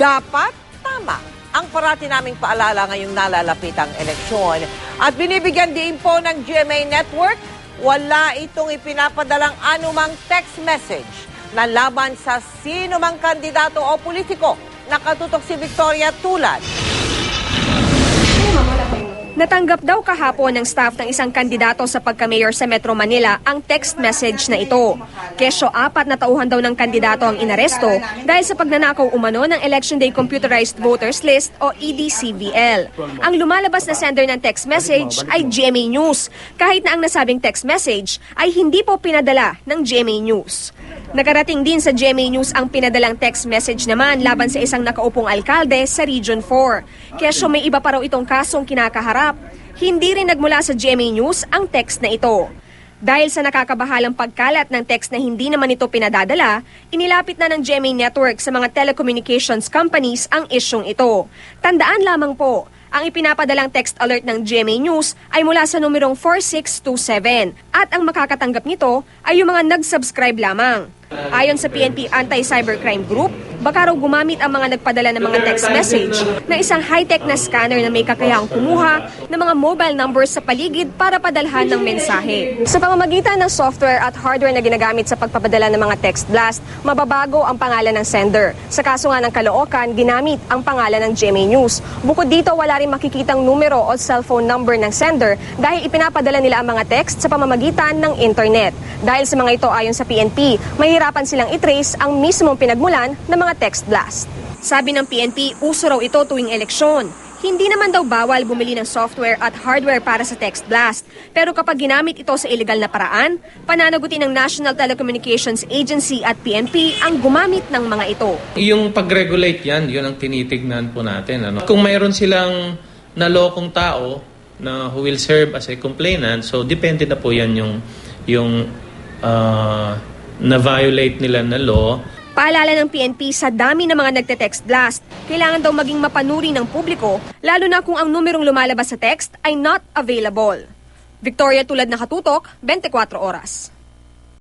Dapat tama ang parati naming paalala ngayong nalalapitang eleksyon. At binibigyan din po ng GMA Network, wala itong ipinapadalang anumang text message na laban sa sino mang kandidato o politiko. Nakatutok si Victoria Tulad. Natanggap daw kahapon ng staff ng isang kandidato sa pagka-mayor sa Metro Manila ang text message na ito. Kesyo 4 na tauhan daw ng kandidato ang inaresto dahil sa pagnanakaw umano ng Election Day Computerized Voters List o EDCVL. Ang lumalabas na sender ng text message ay GMA News, kahit na ang nasabing text message ay hindi po pinadala ng GMA News. Nakarating din sa GMA News ang pinadalang text message naman laban sa isang nakaupong alkalde sa Region 4. Kesyo may iba pa raw itong kasong kinakaharap. Hindi rin nagmula sa GMA News ang text na ito. Dahil sa nakakabahalang pagkalat ng text na hindi naman ito pinadadala, inilapit na ng GMA Network sa mga telecommunications companies ang isyong ito. Tandaan lamang po, ang ipinapadalang text alert ng GMA News ay mula sa numerong 4627 at ang makakatanggap nito ay yung mga nag-subscribe lamang. Ayon sa PNP Anti-Cybercrime Group, baka raw gumamit ang mga nagpadala ng mga text message na isang high-tech na scanner na may kakayahang kumuha ng mga mobile numbers sa paligid para padalhan ng mensahe. Sa pamamagitan ng software at hardware na ginagamit sa pagpapadala ng mga text blast, mababago ang pangalan ng sender. Sa kaso nga ng Caloocan, ginamit ang pangalan ng GMA News. Bukod dito, wala rin makikitang numero o cellphone number ng sender dahil ipinapadala nila ang mga text sa pamamagitan ng internet. Dahil sa mga ito ayon sa PNP, mahirapan silang itrace ang mismong pinagmulan ng mga text blast. Sabi ng PNP, uso raw ito tuwing eleksyon. Hindi naman daw bawal bumili ng software at hardware para sa text blast. Pero kapag ginamit ito sa illegal na paraan, pananagutin ng National Telecommunications Agency at PNP ang gumamit ng mga ito. Yung pag-regulate yan, yun ang tinitignan po natin. Kung mayroon silang nalokong tao na who will serve as a complainant, so depende na po yan yung na-violate nila na law. Paalala ng PNP sa dami ng mga nagte-text blast, kailangan daw maging mapanuri ng publiko, lalo na kung ang numerong lumalabas sa text ay not available. Victoria Tulad, Nakatutok, 24 Oras.